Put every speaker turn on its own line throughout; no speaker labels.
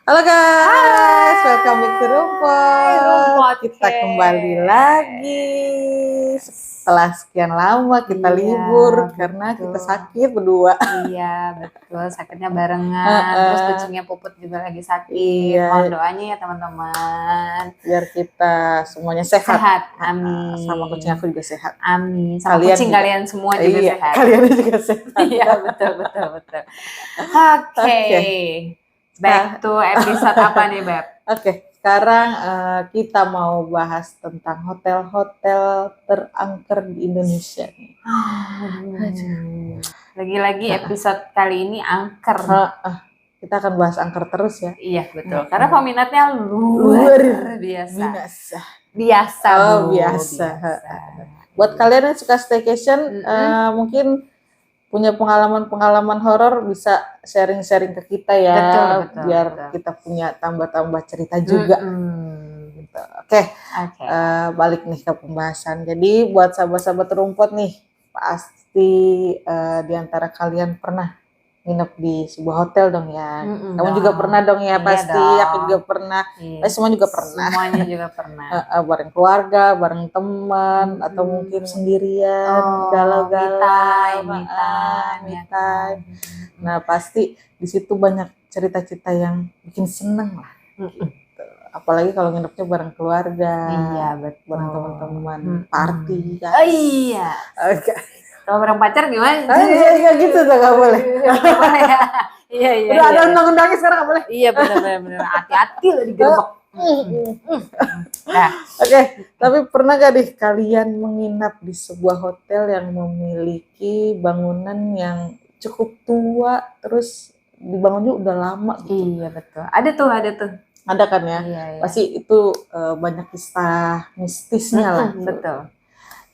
Halo guys, welcome back to
Hai,
Rumput. Kita
Podcast.
kembali lagi setelah sekian lama kita
Iya,
libur karena
betul.
kita sakit berdua.
Iya, betul. Sakitnya barengan. Terus kucingnya Puput juga lagi sakit.
Iya.
Mohon doanya ya teman-teman.
Biar kita semuanya sehat.
Sehat, amin.
Sama kucing aku juga sehat.
Amin. Sama
Kalian
kucing
juga.
kalian semua juga
Iya,
sehat.
kalian juga sehat.
Iya, betul. Oke. Back to episode apa nih, Beb?
Oke, sekarang kita mau bahas tentang hotel-hotel terangker di Indonesia.
Lagi-lagi episode kali ini angker.
Kita akan bahas angker terus ya.
Iya, betul. Karena peminatnya luar biasa. Biasa.
Buat kalian yang suka staycation, mungkin punya pengalaman-pengalaman horor bisa sharing-sharing ke kita ya.
Betul,
biar kita punya tambah-tambah cerita juga. Gitu. Oke. Balik nih ke pembahasan. Jadi buat sahabat-sahabat rumput nih, pasti di antara kalian pernah nginep di sebuah hotel dong ya. Kamu juga pernah dong ya, pasti. Dong. Aku juga pernah. Semua juga pernah.
Semuanya juga pernah.
Bareng keluarga, bareng teman, atau mungkin sendirian, galau-galau, me time. Nah, pasti di situ banyak cerita-cerita yang bikin seneng lah. Gitu. Apalagi kalau nginepnya bareng keluarga. Iya, betul. Bareng teman-teman, party kan.
Oh iya.
Oke.
Kalau bareng pacar gimana?
Enggak gitu tuh, gak boleh.
Iya.
Udah ada undang-undangnya sekarang gak boleh.
Iya benar. Hati-hati lah digerebek.
Oke, tapi pernah gak nih kalian menginap di sebuah hotel yang memiliki bangunan yang cukup tua, terus dibangunnya udah lama gitu?
Iya betul. Ada tuh.
Ada kan ya?
Iya.
Pasti itu banyak kisah mistisnya lah.
Betul.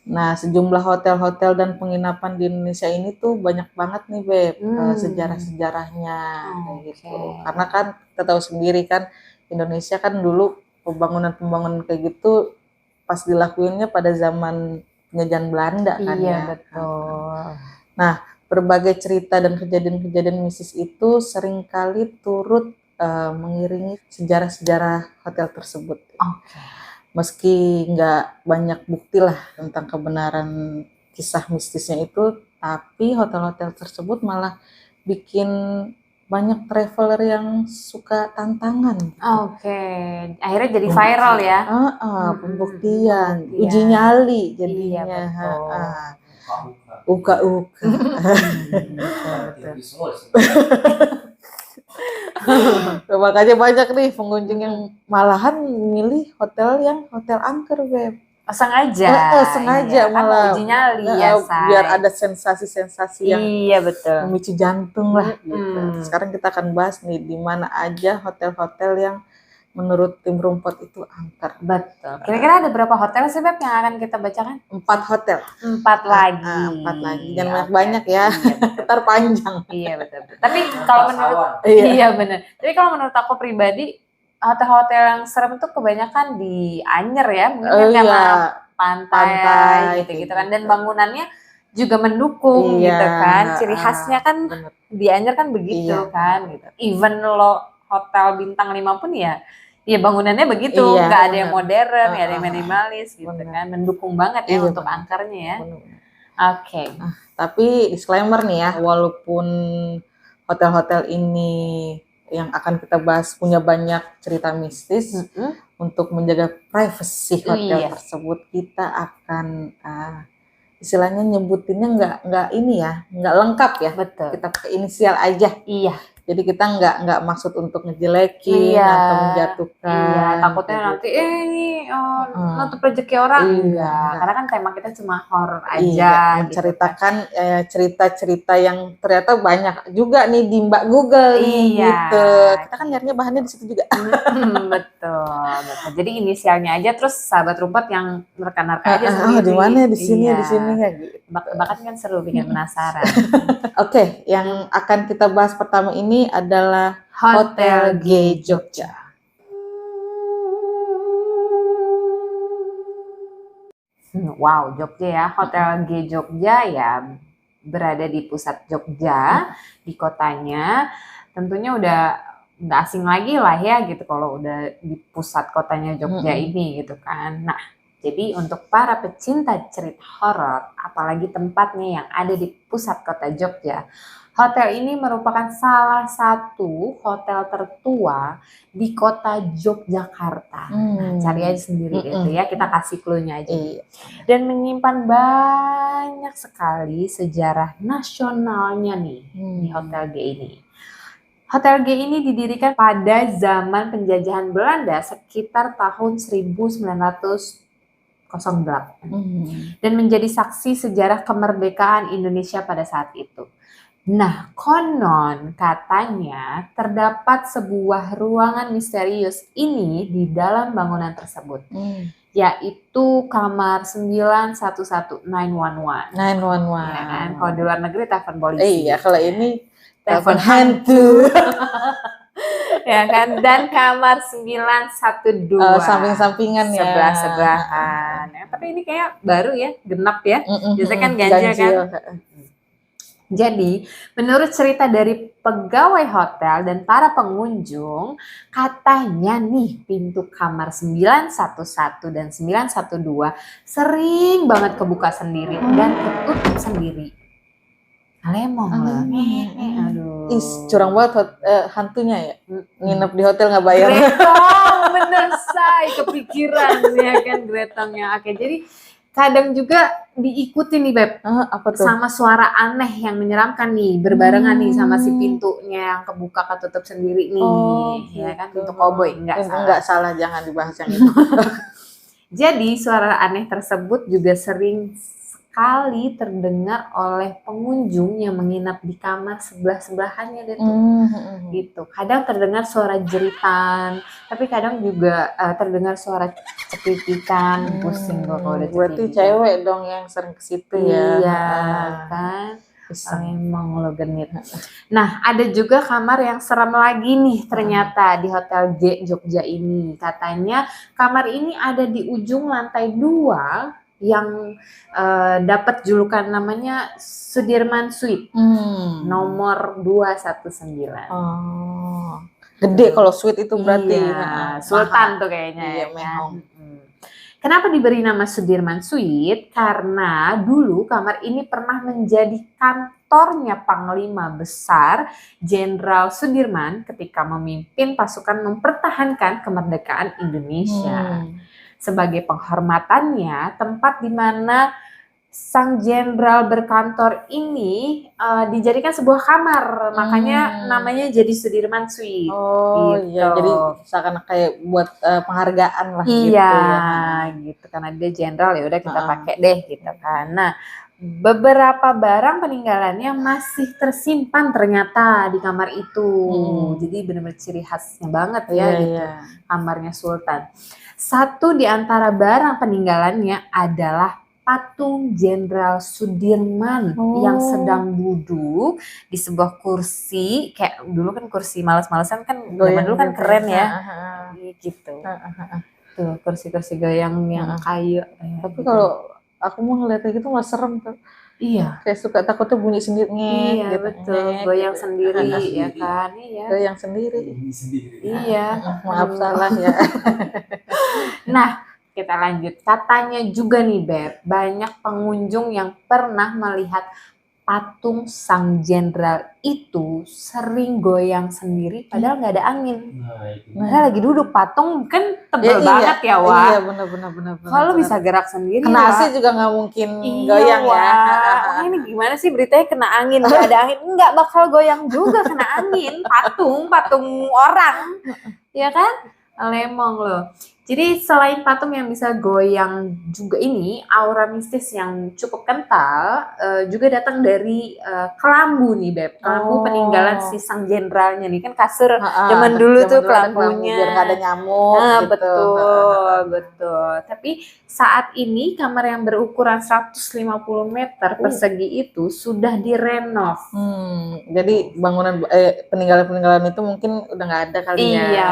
Nah, sejumlah hotel-hotel dan penginapan di Indonesia ini tuh banyak banget nih, Beb, sejarah-sejarahnya kayak gitu. Karena kan kita tahu sendiri kan, Indonesia kan dulu pembangunan-pembangunan kayak gitu pas dilakuinnya pada zaman penjajahan Belanda kan ya.
Iya, betul.
Nah, berbagai cerita dan kejadian-kejadian mistis itu seringkali turut mengiringi sejarah-sejarah hotel tersebut. Meski nggak banyak bukti lah tentang kebenaran kisah mistisnya itu, tapi hotel-hotel tersebut malah bikin banyak traveler yang suka tantangan.
Akhirnya jadi viral ya.
Pembuktian, uji nyali jadinya. Uka-uka. Makanya banyak nih pengunjung yang malahan milih hotel angker, Beb.
Sengaja
malah
uji nyali ya,
biar ada sensasi-sensasi yang
betul.
memicu jantung lah gitu. Sekarang kita akan bahas nih di mana aja hotel-hotel yang menurut tim rumput itu angker.
Betul. Kira-kira ada berapa hotel sih, Beb, yang akan kita bacakan?
4 hotel.
4 lagi.
4 lagi. Jangan banyak ya. Ntar panjang.
Iya betul. Tapi kalau menurut benar. Tapi kalau menurut aku pribadi, hotel-hotel yang serem tuh kebanyakan di Anyer ya, mungkin karena pantai gitu kan, dan bangunannya juga mendukung gitu kan. Ciri khasnya kan di Anyer kan begitu kan gitu. Even lo hotel bintang 5 pun ya bangunannya begitu, nggak ada yang modern, nggak ada yang minimalis gitu kan, mendukung banget ya untuk angkernya ya. Oke.
Tapi disclaimer nih ya, walaupun hotel-hotel ini yang akan kita bahas punya banyak cerita mistis, untuk menjaga privasi hotel tersebut kita akan istilahnya nyebutinnya nggak lengkap ya.
Betul.
Kita pakai inisial aja.
Iya.
Jadi kita nggak maksud untuk ngejelekin atau menjatuhkan.
Iya, takutnya nanti ini nutup rezeki orang. Karena kan tema kita cuma horor aja.
Menceritakan cerita-cerita yang ternyata banyak juga nih di Mbak Google gitu. Kita kan nyarinya bahannya di situ juga.
Betul. Jadi inisialnya aja, terus sahabat rumput yang nerka-nerka aja sendiri.
Di mana di sini ya gitu.
Tebak-tebakan kan seru, bikin penasaran.
Oke, yang akan kita bahas pertama ini adalah Hotel G Jogja.
Wow, Jogja ya. Hotel G Jogja ya berada di pusat Jogja, di kotanya. Tentunya udah nggak asing lagi lah ya gitu kalau udah di pusat kotanya Jogja ini gitu kan. Nah, jadi untuk para pecinta cerita horor, apalagi tempatnya yang ada di pusat kota Jogja, hotel ini merupakan salah satu hotel tertua di kota Yogyakarta. Nah, cari aja sendiri gitu ya, kita kasih clue-nya aja. Dan menyimpan banyak sekali sejarah nasionalnya nih di Hotel G ini. Hotel G ini didirikan pada zaman penjajahan Belanda sekitar tahun 1908 dan menjadi saksi sejarah kemerdekaan Indonesia pada saat itu. Nah, konon katanya terdapat sebuah ruangan misterius ini di dalam bangunan tersebut, yaitu kamar 911 911. Ya kan? Kalau di luar negeri telepon polisi.
Iya, kalau ini telepon hantu.
Ya kan, dan kamar 912
samping-sampingan ya,
sebelah-sebelahan. Tapi ini kayak baru ya, genap ya. Biasanya kan ganjil kan. Jadi, menurut cerita dari pegawai hotel dan para pengunjung, katanya nih pintu kamar 911 dan 912 sering banget kebuka sendiri dan ketutup sendiri. Lemong lah.
Aduh. Curang banget hantunya ya. Nginep di hotel nggak bayar.
Gretong, bener say, kepikiran ya kan gretongnya. Oke, jadi kadang juga diikuti nih Beb,
apa tuh?
sama suara aneh yang menyeramkan nih, berbarengan nih sama si pintunya yang kebuka ketutup sendiri nih, ya kan, pintu koboi,
enggak salah, jangan dibahas yang itu.
Jadi suara aneh tersebut juga sering sekali terdengar oleh pengunjung yang menginap di kamar sebelah-sebelahannya deh tuh. Gitu. Kadang terdengar suara jeritan, tapi kadang juga terdengar suara cekikikan, pusing gua kalau udah
berarti cewek dong yang sering ke situ ya.
Iya, kan. Emang lo genit. Nah, ada juga kamar yang serem lagi nih ternyata di Hotel G Jogja ini. Katanya kamar ini ada di ujung lantai 2 yang dapat julukan namanya Sudirman Suite. Nomor 219.
Gede kalau suite itu berarti.
Iya, Sultan tuh kayaknya.
Iya,
kan? Kenapa diberi nama Sudirman Suite? Karena dulu kamar ini pernah menjadi kantornya Panglima Besar Jenderal Sudirman ketika memimpin pasukan mempertahankan kemerdekaan Indonesia. Sebagai penghormatannya, tempat di mana sang jenderal berkantor ini dijadikan sebuah kamar, makanya namanya jadi Sudirman Suite. Gitu.
Iya, jadi seakan kayak buat penghargaan lah.
Iya, gitu karena dia jenderal ya udah kita pakai deh gitu kan. Nah, beberapa barang peninggalannya masih tersimpan ternyata di kamar itu. Jadi benar-benar ciri khasnya banget ya gitu. Kamarnya Sultan. Satu di antara barang peninggalannya adalah patung Jenderal Sudirman yang sedang duduk di sebuah kursi, kayak dulu kan kursi malas-malasan kan zaman dulu kan keren ya, gitu. Tuh kursi-kursi goyang yang kayu.
Tapi kalau aku mau ngeliatnya gitu nggak serem tuh. Iya. Kayak suka takutnya bunyi sendiri.
Iya gitu, betul. Goyang sendiri ya kan. Iya.
Goyang sendiri.
Iya.
Maaf salah ya.
Nah, kita lanjut. Katanya juga nih Beb, banyak pengunjung yang pernah melihat patung sang jenderal itu sering goyang sendiri padahal nggak ada angin. Nah, lagi duduk patung kan tebel banget ya Wak.
Iya benar.
Kalau bisa gerak sendiri.
Kena AC juga nggak mungkin goyang ya.
Wah, ini gimana sih beritanya kena angin? Nggak ada angin, nggak bakal goyang juga kena angin. Patung orang, ya kan? Lemong loh. Jadi selain patung yang bisa goyang juga ini, aura mistis yang cukup kental juga datang dari kelambu nih Beb. Kelambu peninggalan si sang jenderalnya nih, kan kasur zaman dulu tuh kelambunya.
Biar nggak ada nyamuk gitu.
Betul. Tapi saat ini kamar yang berukuran 150 meter persegi itu sudah direnov.
Jadi bangunan peninggalan-peninggalan itu mungkin udah nggak ada kali ya.
Iya,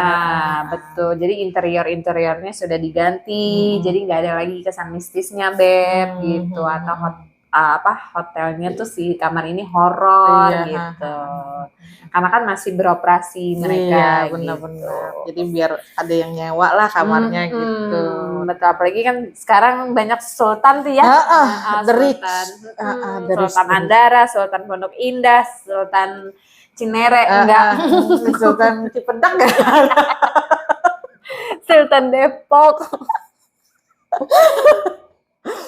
betul. Jadi interiornya sudah diganti, jadi nggak ada lagi kesan mistisnya Beb gitu, hotelnya tuh si kamar ini horor
Iya,
gitu. Karena kan masih beroperasi mereka
iya, benar-benar.
gitu.
Jadi biar ada yang nyewa lah kamarnya gitu.
Betul, apalagi kan sekarang banyak sultan tuh ya.
The rich.
Sultan Andara, Sultan Pondok Indah, Sultan Cinere, enggak.
Sultan Cipedak enggak?
Sultan Depok.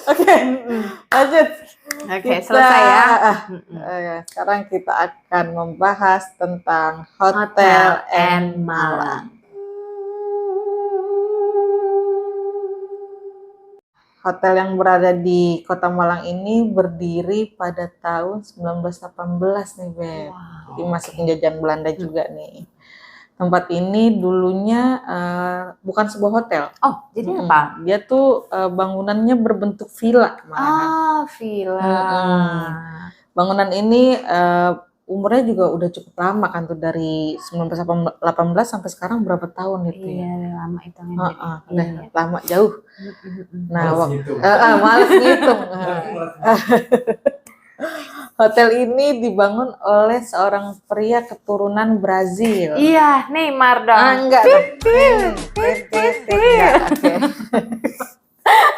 Oke, lanjut.
Oke, selesai ya.
Sekarang kita akan membahas tentang Hotel N Malang. Hotel yang berada di Kota Malang ini berdiri pada tahun 1918 nih, Beb. Jadi masih penjajahan Belanda juga nih. Tempat ini dulunya bukan sebuah hotel.
Oh, jadi apa?
Dia tuh bangunannya berbentuk villa malahan.
Villa.
Bangunan ini umurnya juga udah cukup lama kan tuh, dari 1918 sampai sekarang berapa tahun itu ya?
Iya, lama itu.
Lama jauh. Nah, males ngitung. Hotel ini dibangun oleh seorang pria keturunan Brazil.
Iya, Neymar dong.
Enggak.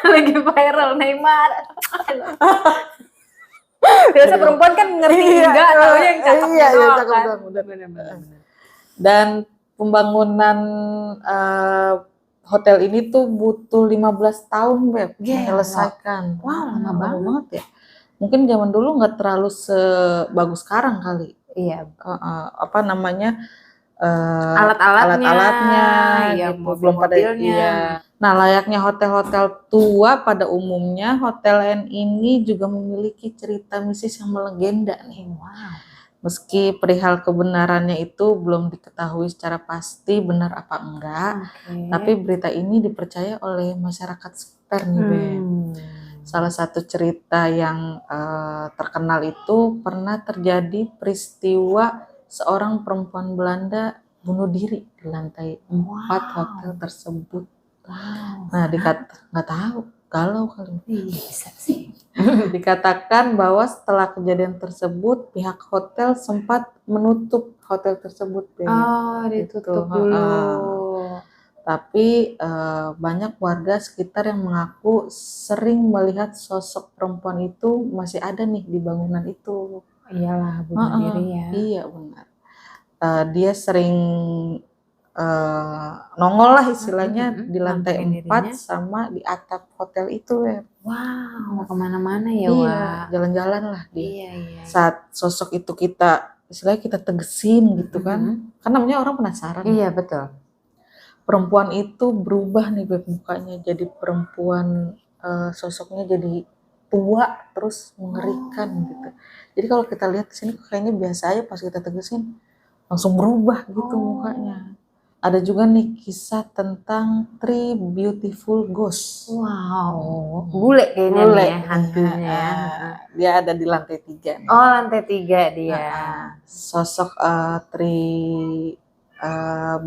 Lagi viral Neymar. Biasa perempuan kan ngerti enggak, tahu yang cakepnya doang kan.
Dan pembangunan hotel ini tuh butuh 15 tahun, Beb, menyelesaikan.
Wow, lama banget
ya. Mungkin zaman dulu nggak terlalu sebagus sekarang kali.
Iya.
Alat-alatnya,
ya,
gitu. Belum pada. Iya. Nah, layaknya hotel-hotel tua pada umumnya, Hotel N ini juga memiliki cerita mistis yang melegenda nih.
Wow.
Meski perihal kebenarannya itu belum diketahui secara pasti benar apa enggak, tapi berita ini dipercaya oleh masyarakat sekitar nih, Beb. Salah satu cerita yang terkenal itu pernah terjadi peristiwa seorang perempuan Belanda bunuh diri di lantai 4 hotel tersebut. Nah, nggak tahu, galau kali.
Bisa sih.
Dikatakan bahwa setelah kejadian tersebut pihak hotel sempat menutup hotel tersebut.
Ditutup dulu.
Tapi banyak warga sekitar yang mengaku sering melihat sosok perempuan itu masih ada nih di bangunan itu.
Iyalah, bunuh diri ya.
Iya, benar. Dia sering nongol lah istilahnya di lantai 4 sama di atap hotel itu, ya.
Wow, kemana-mana ya,
Wak. Jalan-jalan lah dia.
Iya.
Saat sosok itu istilahnya kita tegesin gitu kan. Kan namanya orang penasaran.
Iya, betul.
Perempuan itu berubah nih, Beb, mukanya jadi perempuan, sosoknya jadi tua terus mengerikan gitu. Jadi kalau kita lihat di sini kayaknya biasa aja, pas kita tegesin langsung berubah gitu mukanya. Ada juga nih kisah tentang Three Beautiful Ghosts.
Wow, bule kayaknya nih ya hantunya.
Dia ada di lantai 3 nih.
Oh, lantai 3 dia.
Sosok Three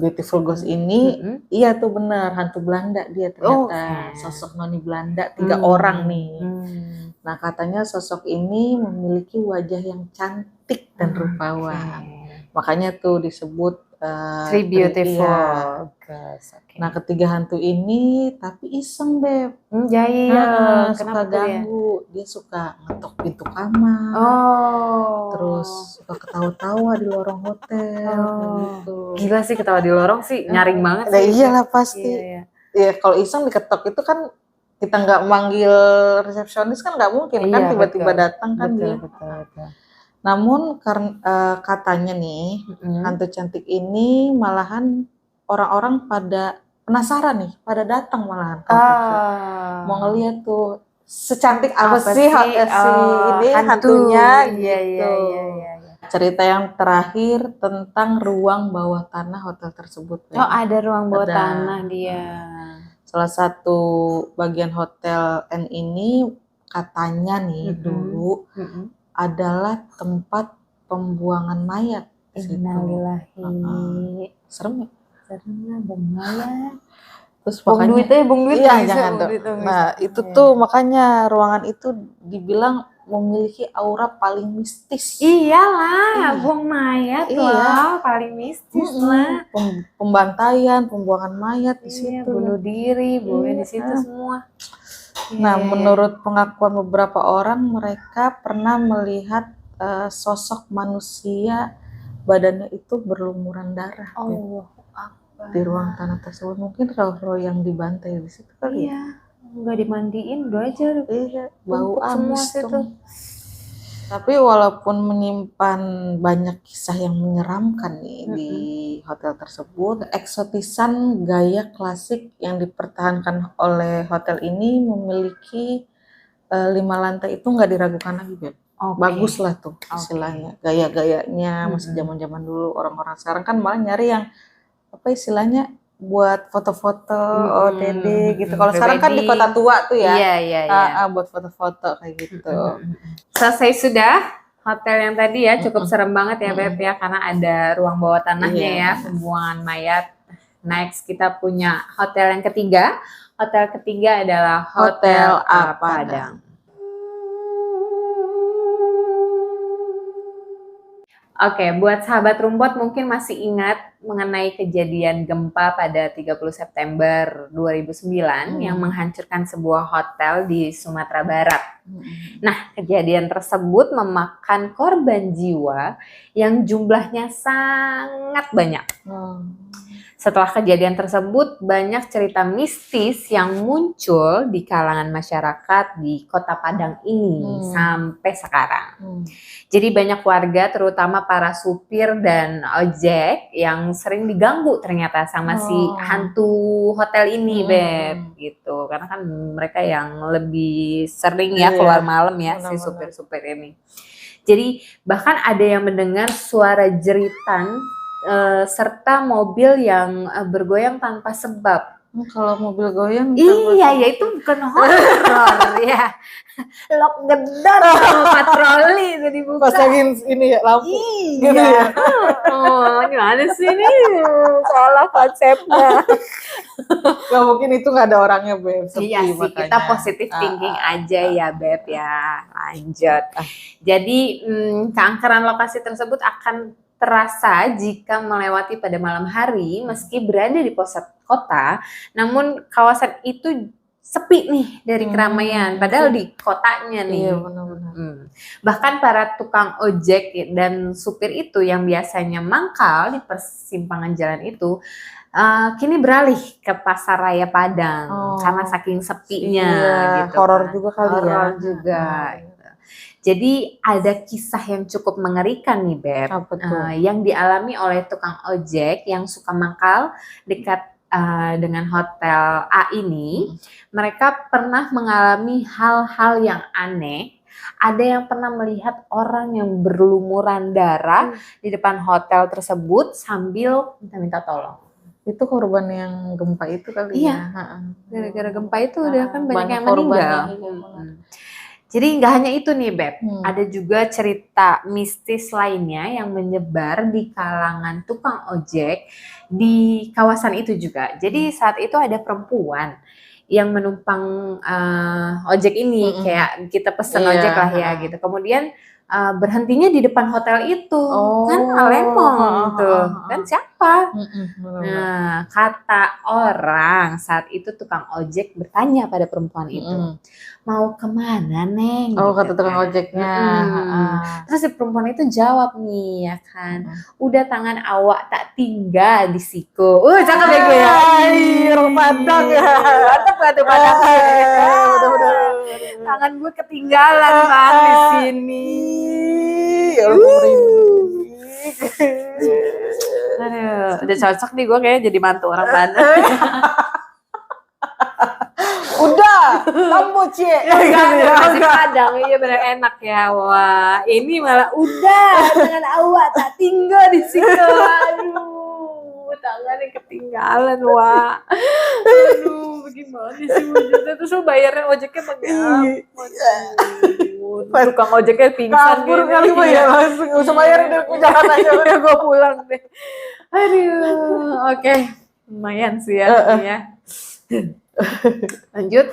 Beautiful Ghost ini, iya tuh benar, hantu Belanda dia ternyata. Sosok noni Belanda, 3 orang nih. Nah, katanya sosok ini memiliki wajah yang cantik dan rupawan. Makanya tuh disebut
Three Beautiful Ghosts.
Nah, ketiga hantu ini tapi iseng, Beb.
Jahil.
Suka ganggu. Dia suka ngetok pintu kamar. Terus suka ketawa-tawa di lorong hotel. Gitu.
Gila sih, ketawa di lorong sih, nyaring banget sih.
Iyalah pasti. Ya, kalau iseng diketok itu kan kita nggak manggil resepsionis kan nggak mungkin kan, tiba-tiba datang kan dia.
Betul.
Namun katanya nih, hantu cantik ini malahan orang-orang pada penasaran nih, pada datang malahan. Mau ngeliat tuh secantik apa sih ini hantunya gitu.
Iya.
Cerita yang terakhir tentang ruang bawah tanah hotel tersebut.
Ada ruang bawah tanah dia.
Salah satu bagian Hotel N ini katanya nih dulu adalah tempat pembuangan mayat.
Innalillahi.
Serem ya?
Serem lah, mayat.
Terus makanya
bong duit
iya, jangan dong. Nah, itu tuh makanya ruangan itu dibilang memiliki aura paling mistis.
Iyalah, buang mayat lah, paling mistis lah.
Pembantaian, pembuangan mayat di situ.
Bunuh diri, bunuh di situ semua.
Nah, menurut pengakuan beberapa orang, mereka pernah melihat sosok manusia badannya itu berlumuran darah di ruang tanah tersebut. Mungkin roh-roh yang dibantai di situ kali.
Iya, nggak dimandiin, udah aja.
Iya, bau amis tuh. Tapi walaupun menyimpan banyak kisah yang menyeramkan nih di hotel tersebut, eksotisan gaya klasik yang dipertahankan oleh hotel ini memiliki 5 lantai itu nggak diragukan lagi, Beb. Bagus lah tuh istilahnya, gaya-gayanya masih zaman-zaman dulu. Orang-orang sekarang kan malah nyari yang apa istilahnya buat foto-foto OTD gitu. Kalau sekarang kan di kota tua tuh ya. Iya. Buat foto-foto kayak gitu.
Selesai sudah hotel yang tadi ya, cukup serem banget ya Beb ya, karena ada ruang bawah tanahnya ya, pembuangan mayat. Next kita punya hotel yang ketiga. Hotel ketiga adalah Hotel A Padang. Oke, buat sahabat Rumput mungkin masih ingat mengenai kejadian gempa pada 30 September 2009 yang menghancurkan sebuah hotel di Sumatera Barat. Nah, kejadian tersebut memakan korban jiwa yang jumlahnya sangat banyak. Setelah kejadian tersebut, banyak cerita mistis yang muncul di kalangan masyarakat di Kota Padang ini sampai sekarang. Jadi banyak warga, terutama para supir dan ojek, yang sering diganggu ternyata sama si hantu hotel ini, Beb. Gitu. Karena kan mereka yang lebih sering ya keluar malam ya, si supir-supir ini. Jadi bahkan ada yang mendengar suara jeritan serta mobil yang bergoyang tanpa sebab.
Kalau mobil goyang
iya ya itu bukan horor ya, lock gedor sama patroli itu dibuka,
pasangin ini ya lampu
gitu ya. Gimana sih ini salah konsepnya.
Gak mungkin itu gak ada orangnya, Beb.
Iya sih, makanya kita positif thinking aja ya Beb ya. Lanjut. Jadi keangkeran lokasi tersebut akan terasa jika melewati pada malam hari meski berada di pusat kota, namun kawasan itu sepi nih dari keramaian, padahal di kotanya nih.
Iya, benar-benar.
Bahkan para tukang ojek dan supir itu yang biasanya mangkal di persimpangan jalan itu, kini beralih ke Pasar Raya Padang karena saking sepinya. Gitu,
horor juga kali ya.
Horor juga. Jadi ada kisah yang cukup mengerikan nih Beb, yang dialami oleh tukang ojek yang suka mangkal dekat dengan hotel A ini. Mereka pernah mengalami hal-hal yang aneh. Ada yang pernah melihat orang yang berlumuran darah di depan hotel tersebut sambil minta tolong.
Itu korban yang gempa itu kali ya.
Gara-gara gempa itu udah kan banyak yang meninggal. Jadi nggak hanya itu nih Beb, ada juga cerita mistis lainnya yang menyebar di kalangan tukang ojek di kawasan itu juga. Jadi saat itu ada perempuan yang menumpang ojek ini, kayak kita pesen ojek lah ya gitu. Kemudian berhentinya di depan hotel itu, kan alemong tuh, kan siapa? Nah, kata orang saat itu tukang ojek bertanya pada perempuan itu, mau kemana Neng?
Kata tukang ojeknya.
Terus si perempuan itu jawab nih ya kan, udah tangan awak tak tinggal di siku. Cakep ya gue ya.
Orang Padang ya.
Mantap gak tuh Padang? Tangan gue ketinggalan bang di sini. Aduh, udah cocok nih gue kayaknya jadi mantu orang Padang.
Udah, kamu cie.
Masih Padang, iya bener enak ya. Wah, ini malah udah tangan awak tak tinggal di situ. Aduh, tangannya ketinggalan, wah. Aduh, bagaimana sih wujudnya? Terus lu bayarnya ojeknya pakai apa? Tukang ojeknya pingsan
kabur kali ya, langsung gak usah bayarin dari jalan aja.
Udah gue pulang deh. Aduh, oke. Lumayan sih ya. Lanjut,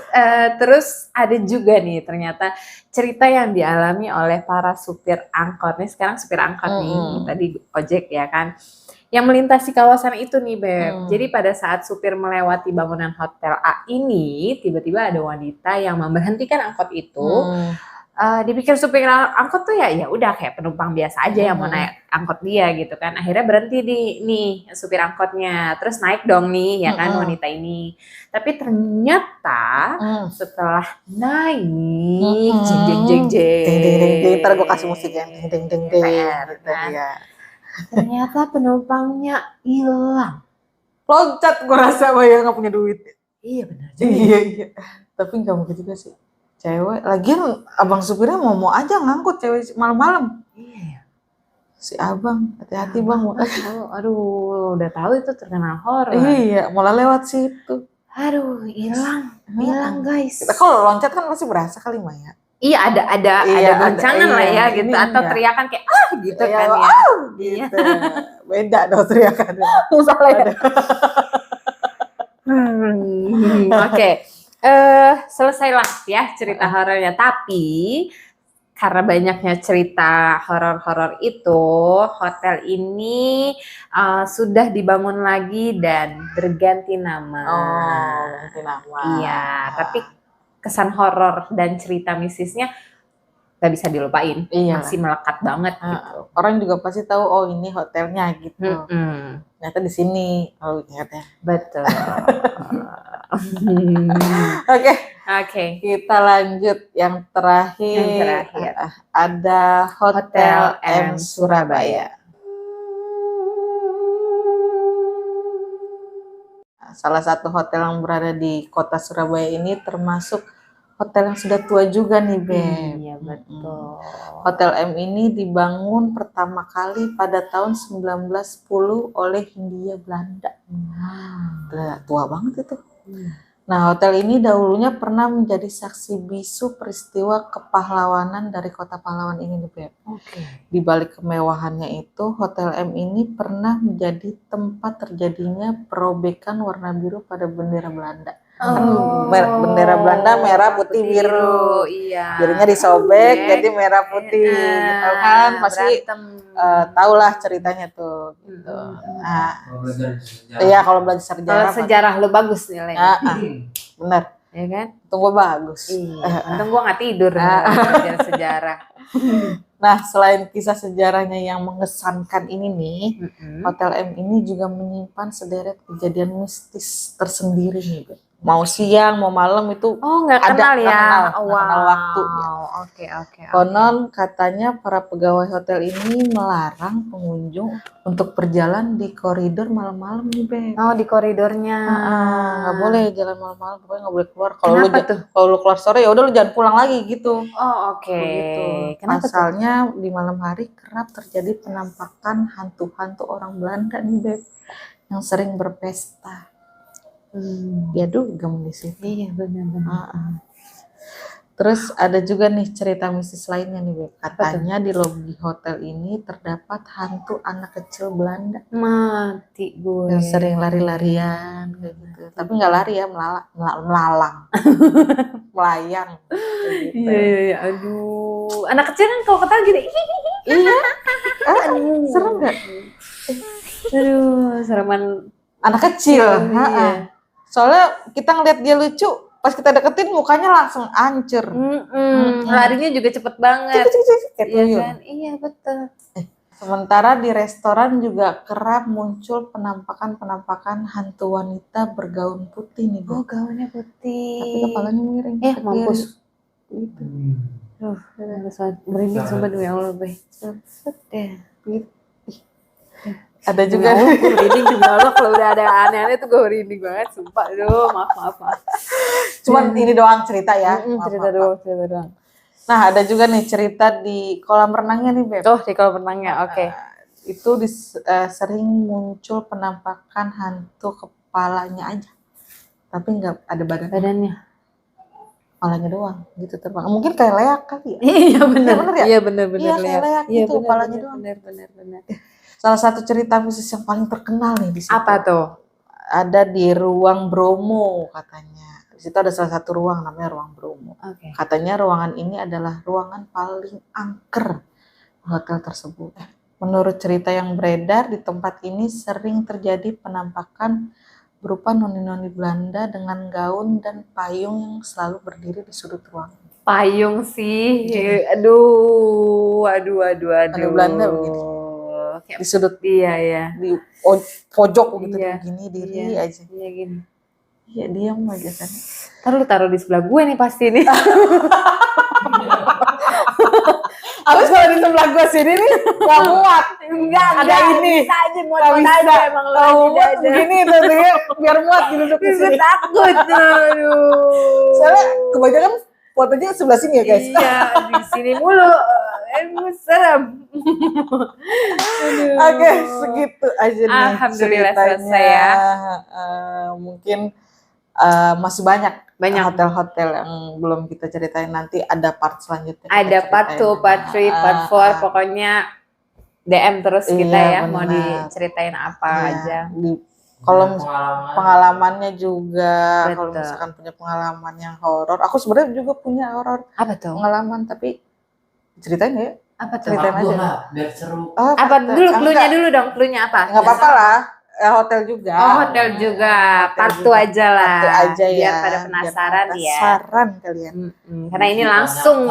terus ada juga nih ternyata cerita yang dialami oleh para supir angkot. Nih sekarang supir angkot nih, tadi ojek ya kan. Yang melintasi kawasan itu nih Beb. Jadi pada saat supir melewati bangunan hotel A ini, tiba-tiba ada wanita yang memberhentikan angkot itu. Dipikir supir angkot tuh ya udah kayak penumpang biasa aja yang mau naik angkot dia gitu kan. Akhirnya berhenti nih supir angkotnya. Terus naik dong nih ya kan wanita ini. Tapi ternyata setelah naik jeng
ntar gue kasih musik ya ding gitu ya.
Ternyata penumpangnya hilang.
Loncat gue rasa Maya nggak punya duit.
Iya benar.
Iya. Tapi nggak mungkin juga sih. Cewek, lagian abang supirnya mau aja ngangkut cewek malam-malam.
Iya.
Si abang, hati-hati bang.
Aduh, udah tahu itu terkenal horor.
Iya, malah lewat situ.
Aduh, hilang guys.
Kita kalau loncat kan masih berasa kali Maya.
Iya ada goncangan lah ya gitu, atau teriakan kayak gitu kan ya.
Gitu. Beda dong teriakannya.
Salah ya. Oke. Selesailah ya cerita horornya, tapi karena banyaknya cerita horor-horor itu, hotel ini sudah dibangun lagi dan berganti nama.
Oh, berganti nama.
Iya, tapi kesan horor dan cerita mistisnya gak bisa dilupain. Iya. Masih melekat banget gitu.
Orang juga pasti tahu oh ini hotelnya gitu. Ternyata di sini. Oh ingatnya.
Betul. Oke.
Kita lanjut yang terakhir. Ada Hotel M Surabaya. Salah satu hotel yang berada di kota Surabaya ini termasuk hotel yang sudah tua juga nih Beb.
Iya betul.
Hotel M ini dibangun pertama kali pada tahun 1910 oleh Hindia Belanda. Tua banget itu. Nah, hotel ini dahulunya pernah menjadi saksi bisu peristiwa kepahlawanan dari kota pahlawan ini nih Beb. Di balik kemewahannya itu, Hotel M ini pernah menjadi tempat terjadinya perobekan warna biru pada bendera Belanda. Bendera Belanda merah putih biru.
Iya.
Birunya disobek jadi merah putih. Gitu kan pasti tahulah ceritanya tuh gitu. Iya kalau belajar sejarah.
Kalau sejarah lu bagus nilainya.
Bener.
Ya kan?
Untung gue bagus.
Untung gue gak tidur belajar sejarah.
Nah, selain kisah sejarahnya yang mengesankan ini nih, Hotel M ini juga menyimpan sederet kejadian mistis tersendiri nih, Beb. Mau siang, mau malam itu
nggak kenal ya.
Kenal waktu.
Oke.
Konon katanya para pegawai hotel ini melarang pengunjung untuk berjalan di koridor malam-malam nih, Beb.
Oh, di koridornya.
Nggak boleh jalan malam-malam, pokoknya nggak boleh keluar. Kalau lu keluar sore ya udah lu jangan pulang lagi gitu.
Oh, oke.
Gitu. Pasalnya di malam hari kerap terjadi penampakan hantu-hantu orang Belanda nih, Beb, yang sering berpesta. Ya dugem di situ.
Iya benar-benar.
Terus ada juga nih cerita mistis lainnya nih Beb. Katanya di lobi hotel ini terdapat hantu anak kecil Belanda.
Mati gue.
Yang sering lari-larian kayak gitu. Tapi nggak lari ya, melalang. Melayang. Gitu.
Iya. Aduh. Anak kecil kan kalau ketawa gitu.
Iya. Serem nggak?
Aduh, sereman
anak kecil. Iya. Soalnya kita ngeliat dia lucu, pas kita deketin mukanya langsung hancur.
Larinya juga cepet banget. Iya kan? Iya betul.
Sementara di restoran juga kerap muncul penampakan hantu wanita bergaun putih nih.
Oh, gaunnya putih.
Tapi kepalanya miring.
Mampus. Gitu. Merinding sumpah demi Allah, Bay.
Ada juga
gue merinding demi Allah, kalau udah ada aneh-aneh tuh gue merinding banget, sumpah. Aduh, maaf.
Cuman ini doang cerita ya.
Cerita doang.
Nah, ada juga nih cerita di kolam renangnya nih, Beb.
Oh, di kolam renangnya, oke.
Itu sering muncul penampakan hantu kepalanya aja. Tapi nggak ada badannya. Kepalanya doang gitu terbang. Mungkin kayak leak kali ya.
Iya benar ya. Iya benar.
Iya kayak leak gitu, kepalanya doang.
Benar.
Salah satu cerita mistis yang paling terkenal nih di situ.
Apa tuh?
ada di ruang Bromo katanya. Di situ ada salah satu ruang namanya ruang Bromo. Katanya ruangan ini adalah ruangan paling angker di hotel tersebut. Menurut cerita yang beredar, di tempat ini sering terjadi penampakan berupa noni-noni Belanda dengan gaun dan payung yang selalu berdiri di sudut ruangan.
Payung sih, aduh.
Noni Belanda begini. Di sudut,
iya.
Di pojok gitu, begini diri aja.
Iya gini.
Iya diam aja kan.
Taruh di sebelah gue nih pasti nih.
Abis kalau di sebelah gue sini nih gak muat.
Enggak,
ada ini.
Bisa aja muat aja emang lo
muat begini tuh biar muat gitu duduk di sini.
Takut aduh.
Soalnya kebanyakan fotonya sebelah sini ya guys.
Iya, di sini mulu. Serem.
Oke, segitu aja nih
Alhamdulillah
ceritanya.
selesai ya.
Mungkin masih banyak hotel-hotel yang belum kita ceritain, nanti ada part selanjutnya.
Ada part 2, part 3, part 4, pokoknya DM terus kita ya, bener. Mau diceritain apa aja.
Kalau pengalamannya juga, kalau misalkan punya pengalaman yang horor, aku sebenarnya juga punya horor.
Apa tuh?
Pengalaman, tapi ceritain ya.
Apa tuh?
Ceritain aja.
Biar seru.
Apa dulu? Cluenya dulu dong, cluenya apa?
Nggak apa-apa lah. Hotel juga.
Oh, hotel juga. Part 2 aja lah.
Part 2 aja ya.
Biar pada penasaran ya.
Penasaran kalian.
Karena ini langsung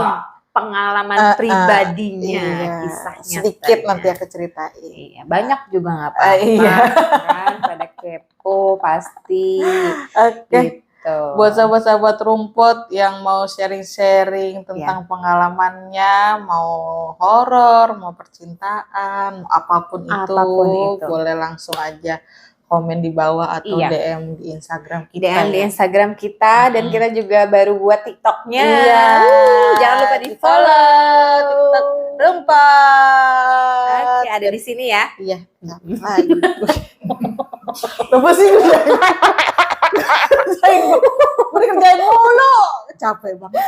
pengalaman pribadinya, kisahnya.
Sedikit nanti aku ceritain.
Iya, banyak juga nggak apa-apa.
Iya.
Kan pada kepo pasti.
Oke. Buat sahabat-sahabat rumput yang mau sharing-sharing tentang pengalamannya, mau horor, mau percintaan, apapun itu, boleh langsung aja komen di bawah atau DM di Instagram kita.
DM di Instagram kita, dan kita juga baru buat TikToknya. Jangan lupa di follow
TikTok Rumput.
Oke, ada di sini ya.
Iya. Apa sih? Udah kerjain mulu, capek banget.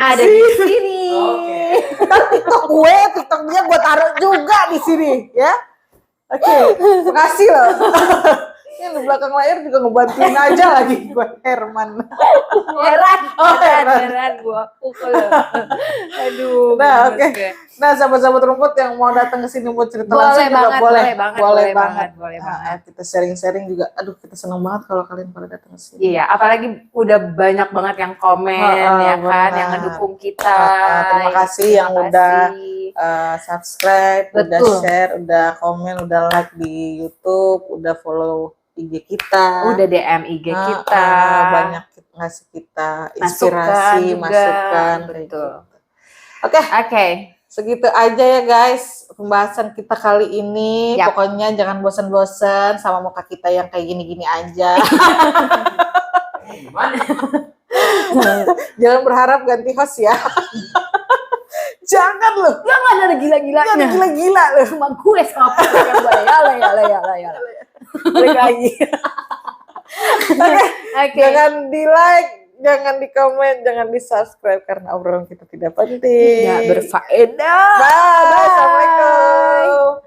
Ada di sini.
TikTok dia gue taruh juga di sini, ya. Oke, makasih loh. Yang di belakang layar juga ngebantuin aja lagi gue, Herman.
Heran gue pukul. Aduh.
Nah, oke. Nah, sahabat-sahabat rumput yang mau datang ke sini buat cerita langsung juga boleh banget. Kita sharing-sharing juga. Aduh, kita senang banget kalau kalian pada datang ke sini.
Iya, apalagi udah banyak banget yang komen ya kan, yang ngedukung kita.
Terima kasih yang udah subscribe, udah share, udah komen, udah like di YouTube, udah follow IG kita,
udah DM IG kita,
banyak ngasih kita inspirasi, masukan,
betul.
Oke, segitu aja ya guys pembahasan kita kali ini. Pokoknya jangan bosan-bosan sama muka kita yang kayak gini-gini aja. Jangan berharap ganti host ya. Jangan
ada gila-gilanya.
Jangan gila-gila loh.
Cuma gue sama ya.
Balik lagi. Oke. Jangan di like, jangan di komen, jangan di subscribe karena obrolan kita tidak penting.
Tidak berfaedah.
Bye. Assalamualaikum.